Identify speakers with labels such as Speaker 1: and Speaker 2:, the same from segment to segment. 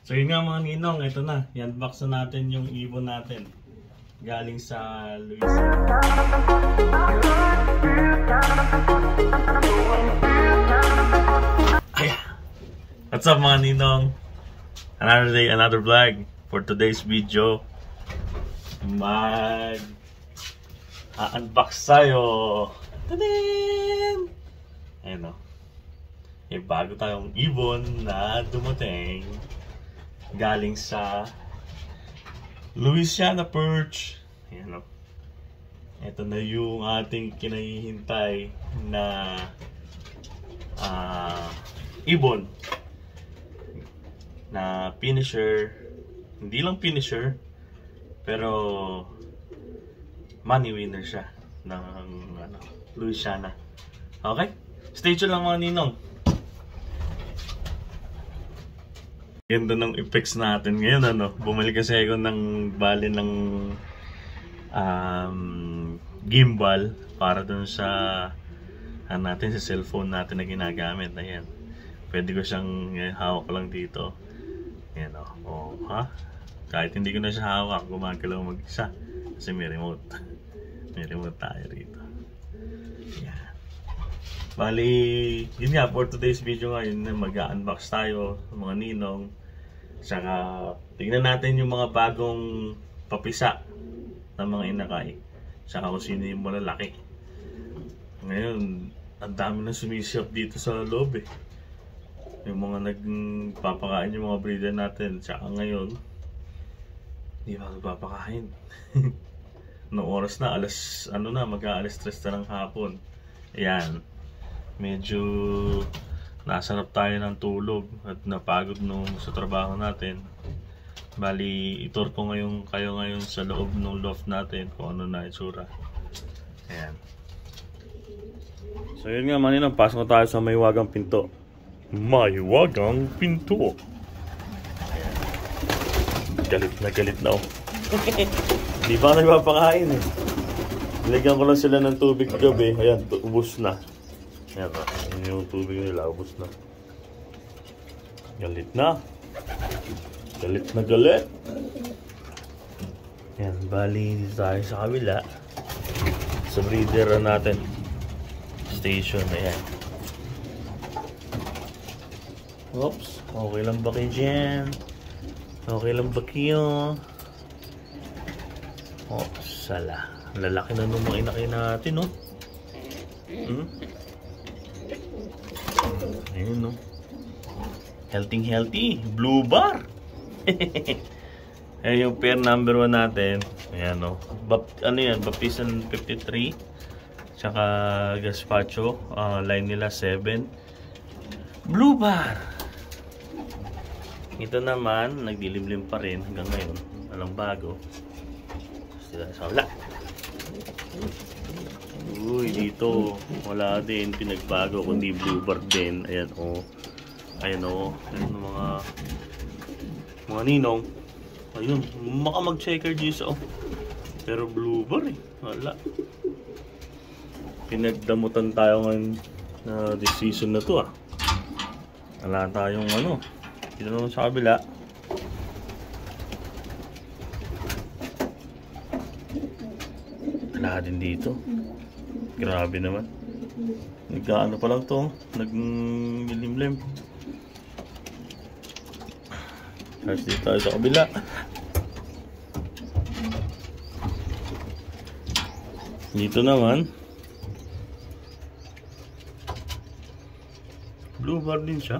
Speaker 1: So yun nga mga ninong, ito na. I-unbox na natin yung ibon natin. Galing sa Luis. Ayan. What's up mga ninong? Another day, another vlog. For today's video, unbox tayo. Tadaan! Ayan o. May bago tayong ibon na dumating. Galing sa Louisiana Perch. Ayan o. Ito na yung ating kinahihintay na ibon na finisher. Hindi lang finisher, pero money winner siya ng Louisiana. Okay? Stay tuned lang mga ninong. Ganda ng effects natin ngayon, bumalik kasi ako ng bali ng gimbal para dun sa natin sa cellphone natin na ginagamit. Ayan. Pwede ko siyang hawak lang dito. Ayan o. Ha? Kahit hindi ko na siya hawak, gumagalaw mag-isa. Kasi may remote. May remote tayo rito. Ayan. Bali, yun nga, for today's video ngayon, mag-unbox tayo ng mga ninong. Saka, tignan natin yung mga bagong papisa ng mga inakay. Saka kung sino yung malalaki. Ngayon, ang dami na sumisiyap dito sa loob eh. Yung mga nagpapakain yung mga breeder natin. Saka ngayon, hindi pa nagpapakain. Noong oras na, mag-aalas 3 na ng hapon. Ayan. Medyo nasarap tayo ng tulog at napagod sa trabaho natin. Bali, itur ko kayo ngayon sa loob ng loft natin kung ano na itsura. Ayan. So yun nga maninang, pasok na tayo sa Maywagang Pinto. Maywagang Pinto. Ayan. Galit na oh. Di pa nagpapakain eh. Nilagyan ko lang sila ng tubig gabi. Ayan, ubos na. Ayan, yung tubig nila, ubos na. Galit na. Galit na galit. Ayan, bali dito tayo sa kabila. Sa breeder natin. Station, ayan. Oops, okay lang ba kayo dyan? Okay lang ba kayo? Oops, sala. Lalaki na nung mga inakay natin, no? Ayun, no? Healthy. Blue bar. Ayan yung pair number 1 natin. Ayan, no? Ano yan? Baptisan 53. Tsaka Gaspacho. Line nila 7. Blue bar. Ito naman, nagdilimlim pa rin hanggang ngayon. Walang bago. Sila sa wala. Uy, dito. Wala din. Pinagbago. Kundi blue bar din. Ayan, o. Ayan, o. Ayan, mga ninong. Ayun. Maka mag-checker juice, o. Pero blue bar, eh. Wala. Pinagdamutan tayo ngayon na this season na to, ah. Wala tayong dito naman sa kabila. Wala din dito. Grabe naman. Nagkaano pa lang to. Naglimlim. Tapos dito tayo sa kabila. Dito naman. Blue bar din siya.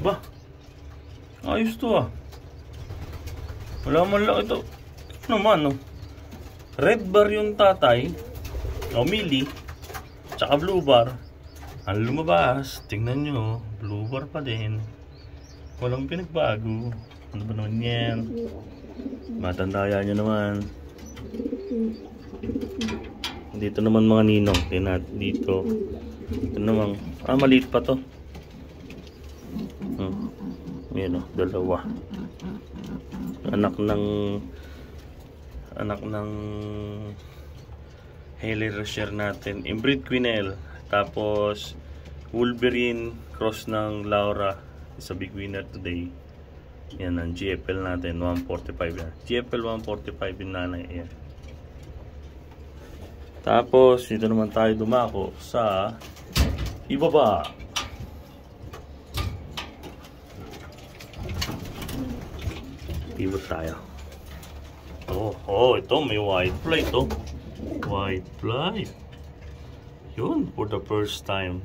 Speaker 1: Ba? Ayos to ah. Wala man lang ito. Ano naman Red bar yung tatay. Mili. Tsaka blue bar. Ang lumabas. Tingnan nyo. Blue bar pa din. Walang pinagbago. Ano ba naman yan? Matandaya nyo naman. Dito naman mga ninong. Dito. Ito naman. Maliit pa to. Yan dalawa. Anak ng Hailey Rocher natin. Inbreed Quinel. Tapos Wolverine cross ng Laura Is a big winner today. Yan ang GFL natin, 145 yan. GFL 145 yung nanay. Yan. Tapos, dito naman tayo dumako sa ibaba. Pivot tayo. Oh, ito may white flight oh. White flight. Yun, for the first time.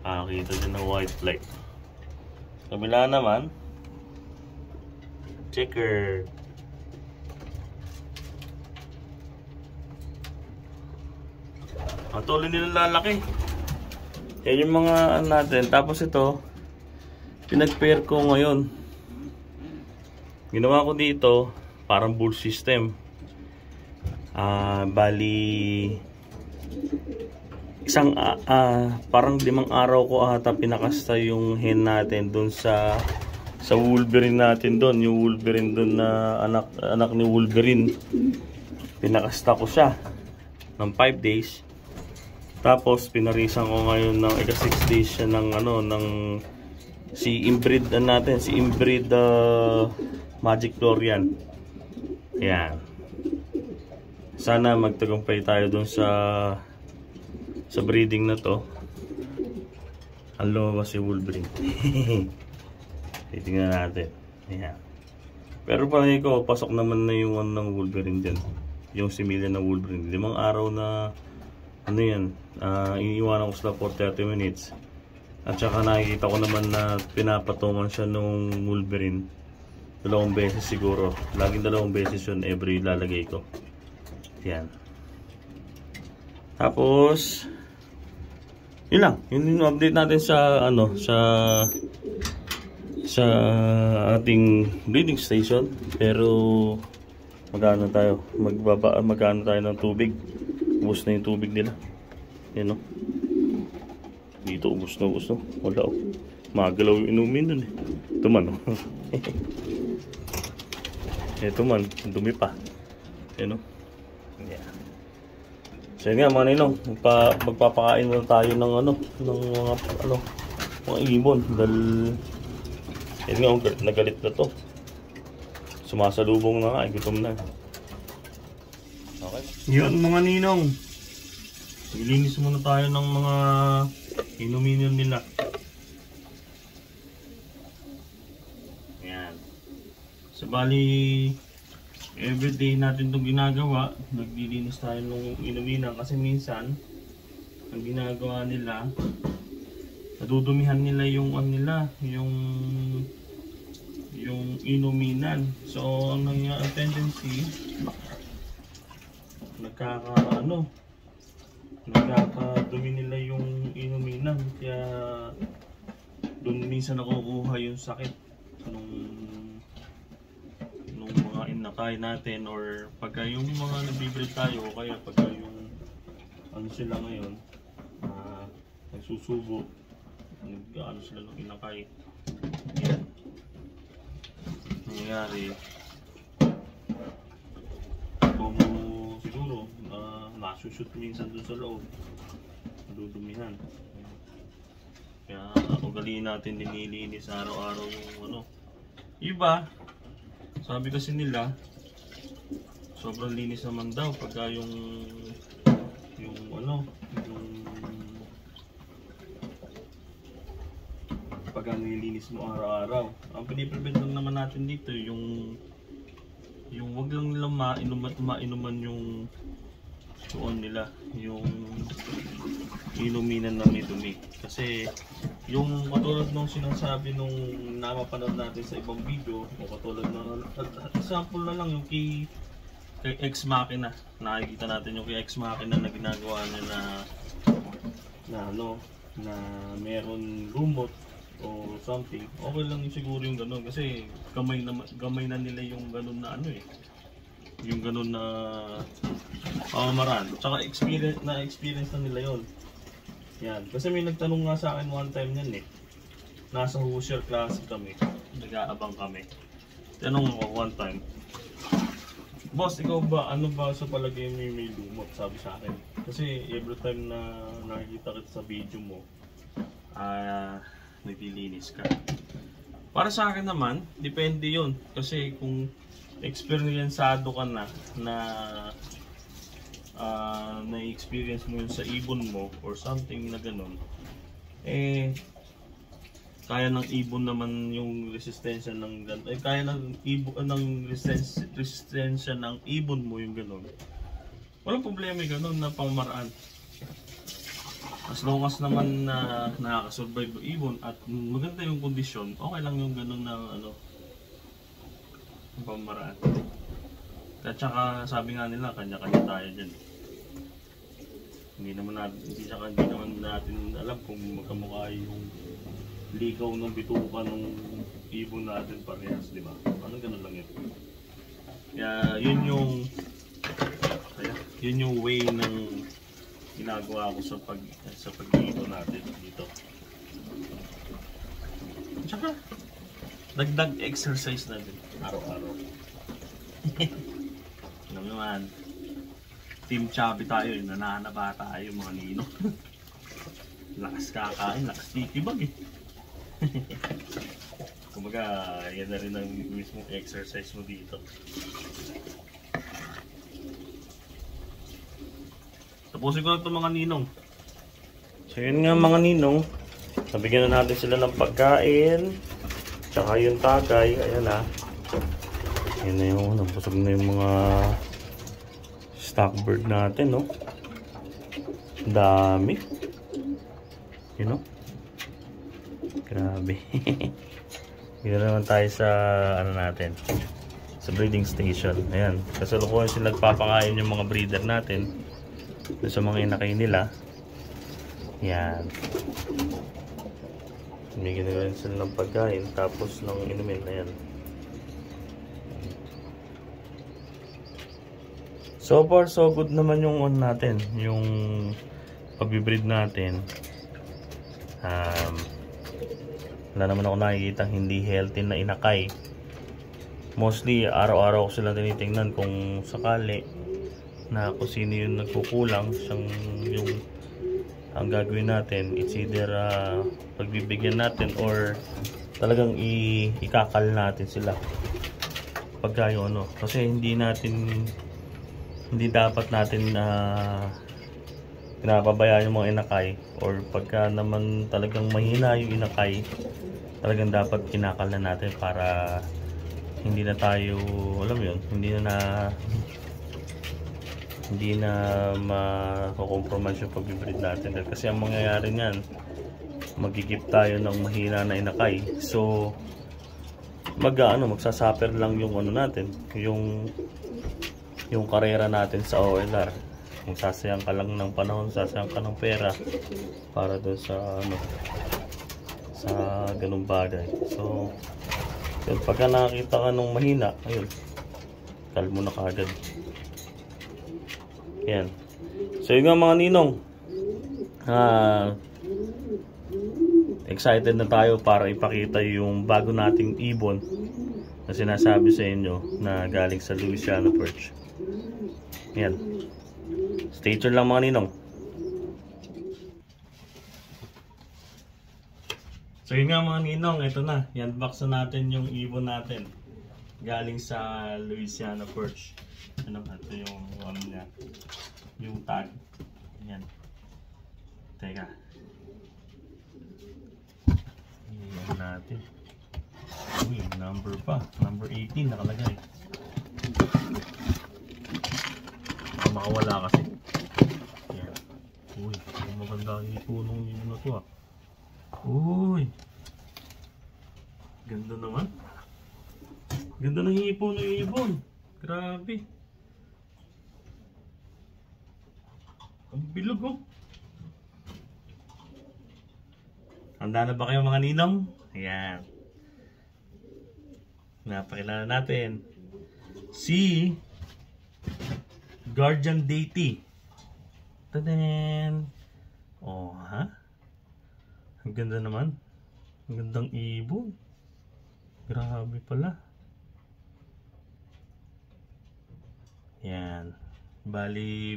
Speaker 1: Kita din ng white flight. Kabila naman, checker. Ang tuloy nila lalaki. Yan yung mga natin. Tapos ito, pinag-pair ko ngayon. Ginawa ko dito, parang bull system. Bali, parang 5 araw ko ata pinakasta yung hen natin dun sa Wolverine natin dun. Yung Wolverine dun na anak ni Wolverine. Pinakasta ko siya ng 5 days. Tapos pinarisan ko ngayon ng 6 days siya ng si inbreed natin, si inbreed Magic Florian. Yan. Sana magtagumpay tayo dun sa breeding na to. Ang lumabas si Wolverine. Titingnan natin. Yan. Pero palagi ko, pasok naman na yung ng Wolverine dyan. Yung similya ng Wolverine. 5 araw na iniiwanan ko sila for 30 minutes. At saka nakikita ko naman na pinapatungan siya nung Wolverine 2 beses siguro. Laging 2 beses yun every lalagay ko. Yan. Tapos yun lang. Yun yung update natin sa sa ating breeding station. Pero magano tayo ng tubig. Ubus na yung tubig nila. Yan o. Dito ubus na. Wala o. Magalaw yung inumin dun eh. Ito man o. Ito man. Dumi pa. Yan o. Yeah. So yun nga mga ninong. Magpapakain muna tayo ng mga ibon. Dahil yun nga, nagalit na to. Sumasalubong na nga. Gutom na. Okay. Yun mga ninong. Ilinis muna tayo ng mga inumin nila. Ayan. So bali, everyday natin itong ginagawa. Naglilinis tayo ng inuminan kasi minsan ang ginagawa nila, nadudumihan nila yung yung inuminan. So ang tendency, nagkakadumi nila yung inuminan, kaya doon minsan nakukuha yung sakit nung mga inakay natin, or pagka yung mga nabibreed tayo, o kaya pagka yung sila ngayon nagsusubo, sila ng inakay. Yan nangyayari kung siguro masushoot minsan dun sa loob, madudumihan. Kaya ugaliin natin dinilinis araw-araw yung iba. Sabi kasi nila sobrang linis naman daw pagka yung pagka nililinis mo araw-araw. Ang piniprevent lang naman natin dito yung wag lang nila mainuman yung nila, yung inuminan na may dumi. Kasi yung katulad nung sinasabi nung napapanood natin sa ibang video, o katulad ng example na lang yung kay Ex Machina. Nakikita natin yung kay Ex Machina na ginagawa niya na meron lumot o something. Okay lang siguro yung gano'n kasi gamay na nila yung gano'n na yung gano'n na pamamaraan. Tsaka experience na nila yon. Yan. Kasi may nagtanong nga sa akin one time yan eh. Nasa Hoosier Classic kami. Nag-aabang kami. Tanong ako one time, "Boss, ikaw ba, ano ba sa palagay mo may lumot?" Sabi sa akin. Kasi every time na nakikita kita sa video mo, naglilinis ka. Para sa akin naman, depende yun. Kasi kung experiencado ka na na-experience mo yun sa ibon mo or something na ganun, eh, kaya ng ibon naman yung resistensya ng ganun. Kaya ng ibon ng resistensya ng ibon mo yung ganun. Walang problema yung ganun na pamamaraan. As long as naman na nakakasurvive yung ibon at maganda yung kondisyon, okay lang yung ganun na ano, yung pamamaraan. At saka sabi nga nila, kanya-kanya tayo dyan. Hindi naman natin alam kung magkamukha yung ligaw ng bituka ng ibon natin parehas, di ba? Parang ganun lang yun. Kaya yun yung way ng ginagawa ko sa pag-ibon natin dito. Tsaka dagdag exercise na din araw-araw. Alam naman, team chubby tayo, nananaba tayo mga nino. Lakas kakain, lakas titibag eh. Kumbaga, yan na rin ang mismong exercise mo dito. Tapusin ko na ito mga ninong. So yun nga mga ninong, nabigyan na natin sila ng pagkain, tsaka yung tagay, ayan na. Yan na yung, nabusog na yung mga stock bird natin, no? Dami. You know? Grabe. Dito naman tayo sa ano natin, sa breeding station. Ayan, kasalukuyan sila nagpapakain yung mga breeder natin sa mga inakay nila. Yan. Bigyan na rin sila ng pagkain tapos ng inumin. Ayan. So far so good naman yung on natin, yung pag-breed natin. Wala naman ako nakikita hindi healthy na inakay. Mostly araw-araw ko sila tinitingnan kung sakali na kung sino yung nagkukulang, yung ang gagawin natin, it's either pagbibigyan natin or talagang ikakal natin sila pagka yung ano, kasi hindi dapat natin pinapabayaan yung mga inakay, or pagka naman talagang mahina yung inakay, talagang dapat kinakal na natin para hindi na tayo, alam mo yun, hindi na ma-compromise yung pag-breed natin. Kasi ang mangyayari niyan, magigip tayo ng mahina na inakay. So magsasuffer lang yung ano natin, yung karera natin sa OLR. Magsasayang ka lang ng panahon, sasayang ka ng pera para doon sa sa ganung bagay. So yun, pagka nakakita ka ng mahina, ayun, kalmo na kaagad. Yan. So yun nga mga ninong, excited na tayo para ipakita yung bago nating ibon na sinasabi sa inyo na galing sa Louisiana Perch. Yan. Stay tuned lang mga ninong. So yun nga mga ninong, ito na, i-unbox na natin yung ibon natin galing sa Louisiana Perch. Ano ba ito yung ano niya, yung tag. Yan. Teka, iyan natin. Uy, number pa, number 18 nakalagay. Makawala kasi. Yan. Uy, maganda ang ipunong yun na to ah. Uy, ganda naman. Ganda ng ipon ng ibon. Grabe. Ang bilog oh. Handa na ba kayo mga ninong? Ayan. Napakilala natin si Guardian Deity. Tadan! Oh, ha? Ang ganda naman. Ang gandang ibon. Grabe pala. Yan. Bali,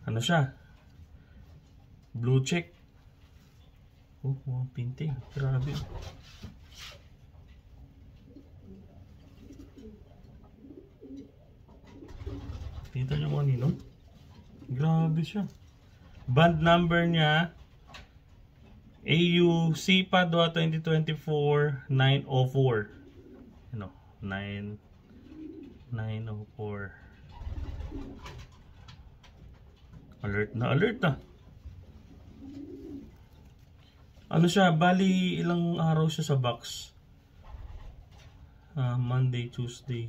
Speaker 1: ano siya? Blue check. Oh, wow, pinting. Grabe. Kita nyo kung anino? Grabe siya. Band number niya AU CPAD 2024 904. Ano? 904. Alert na, alert na. Ano siya, bali ilang araw siya sa box. Monday, Tuesday.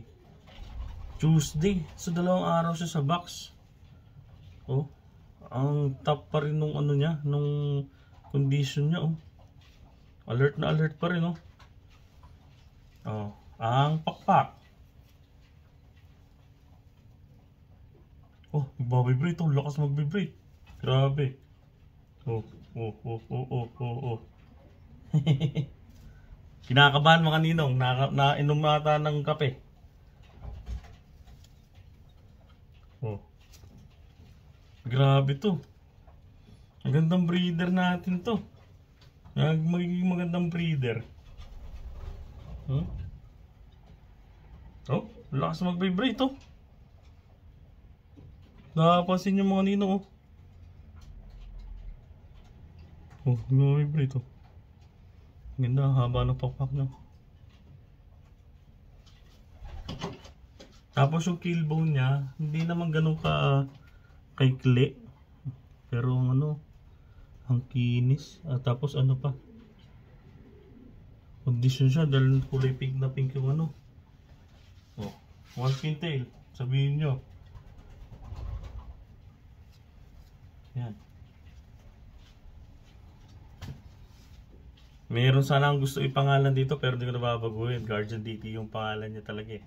Speaker 1: So 2 araw siya sa box. Oh, ang top pa rin nung ano niya, nung condition niya. Oh, alert na alert pa rin. Oh, ang pakpak. Oh, magbabibrate. Oh, lakas magbibrate. Grabe. Oh. Kinakabahan mga ninong, nainom nata ng kape. Oh. Grabe to. Ang gandang breeder natin to. Magiging magandang breeder. Oh, lakas mag-vibrate to. Napapansin yung mga ninong. Oh, mag-vibrate to. Ganda, haba ng pakpak nyo. Tapos yung keelbone niya, hindi naman ganun ka kaikli. Pero ano, ang kinis. Tapos ano pa, condition siya dahil kulay pink na pink yung ano. Oh, one pintail. Sabihin nyo. Yan. Meron sana ang gusto ipangalan dito pero hindi ko nababaguhin. Guardian DT yung pangalan niya talaga eh.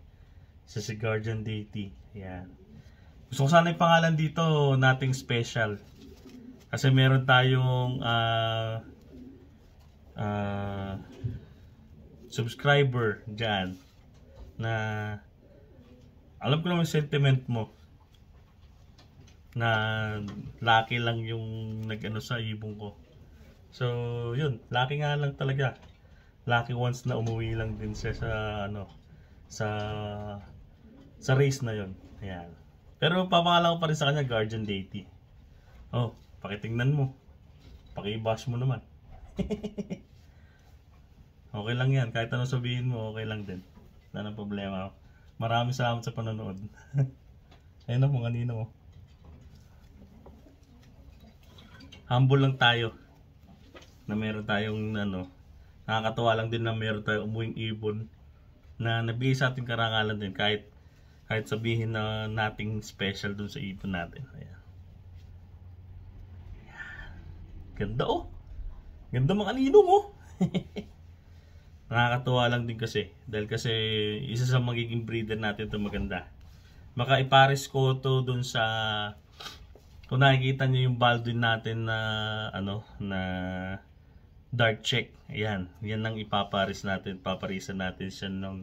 Speaker 1: Si Guardian DT. Yan. Gusto ko sana yung pangalan dito nating special. Kasi meron tayong subscriber dyan na alam ko naman sentiment mo na lucky lang yung nag-ano sa ibong ko. So, yun, lucky nga lang talaga. Lucky once na umuwi lang din siya sa ano, sa race na yun. Ayan. Pero papangalan ko pa rin sa kanya Guardian Deity. Oh, pakitingnan mo. Paki-bash mo naman. Okay lang yan. Kahit ano sabihin mo, okay lang din. Wala nang problema. Maraming salamat sa panonood. Ayun o, mga ninong. Humble lang tayo na meron tayong ano, nakakatuwa lang din na meron tayong umuwing ibon na nabigay sa ating karangalan din kahit sabihin na nating special dun sa ibon natin. Ayan. Ganda oh. Ganda mga ninong oh. Nakakatuwa lang din kasi dahil kasi isa sa magiging breeder natin ito maganda. Baka ipares ko to dun sa, kung nakikita nyo yung Baldwin natin na ano, na dark check. Ayan, yan ang ipaparis natin, paparisan natin siya nung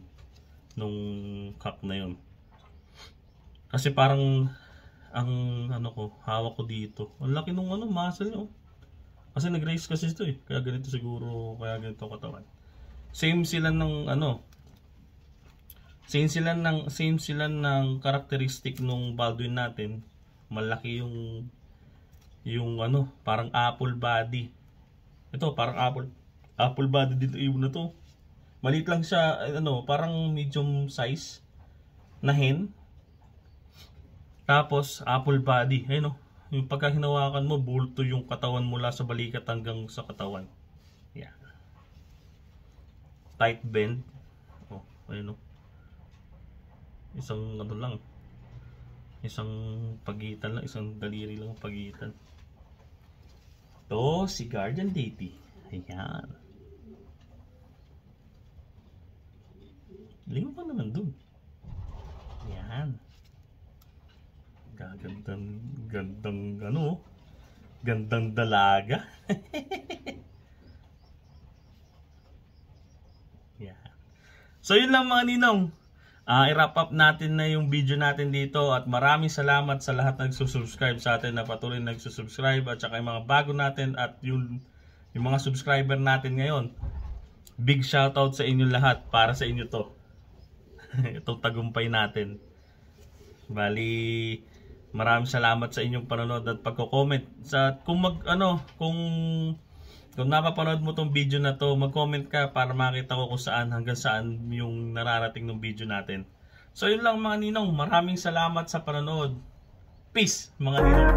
Speaker 1: cock na yun. Kasi parang ang ano ko, hawak ko dito. Ang laki nung ano, muscle nyo. Kasi nag-race kasi ito eh. Kaya ganito siguro, kaya ganito katawan. Same sila ng ano, same sila ng karakteristik nung Baldwin natin. Malaki yung ano, parang apple body. Ito parang apple body dito ibon na to. Maliit lang siya, ano, parang medium size na hen. Tapos apple body, ayun oh. Yung pagka hinawakan mo, bulto yung katawan mula sa balikat hanggang sa katawan. Yeah. Tight bend. Oh, ayun oh. Isang ano lang. Isang pagitan lang, isang daliri lang pagitan. To si Guardian Deity. Ayan. Lingo pa naman dun. Ayan. Gandang ano, gandang dalaga. Ayan. So yun lang mga ninong. I-wrap up natin na yung video natin dito at maraming salamat sa lahat na nagsusubscribe sa atin, na patuloy nagsusubscribe at saka yung mga bago natin at yung yung mga subscriber natin ngayon. Big shoutout sa inyo lahat, para sa inyo to. Itong tagumpay natin. Bali, maraming salamat sa inyong panonood at pagko-comment. Kung napapanood mo tong video na to, mag-comment ka para makita ko kung saan hanggang saan yung nararating ng video natin. So yun lang mga ninong, maraming salamat sa panonood. Peace mga ninong.